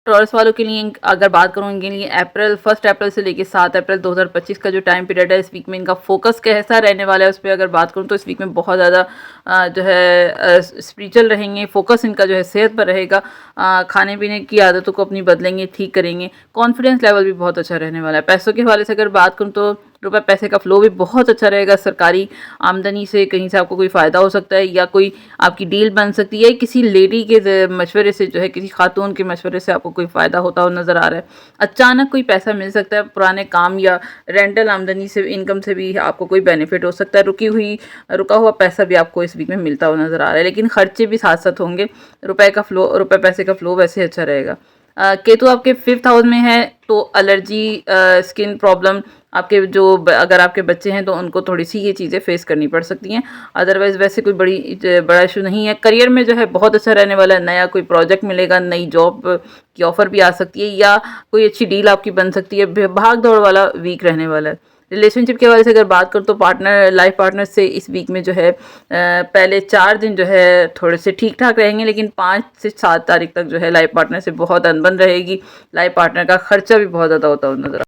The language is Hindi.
टॉरस वालों के लिए अगर बात करूँ, इनके लिए 1 अप्रैल से लेकर 7 अप्रैल 2025 का जो टाइम पीरियड है, इस वीक में इनका फोकस कैसा रहने वाला है उस पर अगर बात करूँ तो इस वीक में बहुत ज़्यादा जो है स्पिरिचुअल रहेंगे। फोकस इनका जो है सेहत पर रहेगा। खाने पीने की आदतों को अपनी बदलेंगे, ठीक करेंगे। कॉन्फिडेंस लेवल भी बहुत अच्छा रहने वाला है। पैसों के हवाले से अगर बात करूँ तो रुपए पैसे का फ्लो भी बहुत अच्छा रहेगा। सरकारी आमदनी से कहीं से आपको कोई फ़ायदा हो सकता है, या कोई आपकी डील बन सकती है, किसी लेडी के मशवरे से जो है, किसी खातून के मशवरे से आपको कोई फ़ायदा होता हो नज़र आ रहा है। अचानक कोई पैसा मिल सकता है, पुराने काम या रेंटल आमदनी से, इनकम से भी आपको कोई बेनिफिट हो सकता है। रुका हुआ पैसा भी आपको इस वीक में मिलता हुआ नज़र आ रहा है, लेकिन खर्चे भी साथ साथ होंगे। रुपए पैसे का फ्लो वैसे अच्छा रहेगा। केतु आपके 5th हाउस में है, तो एलर्जी, स्किन प्रॉब्लम, अगर आपके बच्चे हैं तो उनको थोड़ी सी ये चीज़ें फेस करनी पड़ सकती हैं। अदरवाइज़ वैसे कोई बड़ा इशू नहीं है। करियर में जो है बहुत अच्छा रहने वाला है। नया कोई प्रोजेक्ट मिलेगा, नई जॉब की ऑफ़र भी आ सकती है, या कोई अच्छी डील आपकी बन सकती है। भाग दौड़ वाला वीक रहने वाला है। रिलेशनशिप के हवाले से अगर बात करूँ तो लाइफ पार्टनर से इस वीक में जो है पहले 4 दिन जो है थोड़े से ठीक ठाक रहेंगे, लेकिन 5 से 7 तारीख तक जो है लाइफ पार्टनर से बहुत अनबन रहेगी। लाइफ पार्टनर का खर्चा भी बहुत ज़्यादा होता हुआ नजर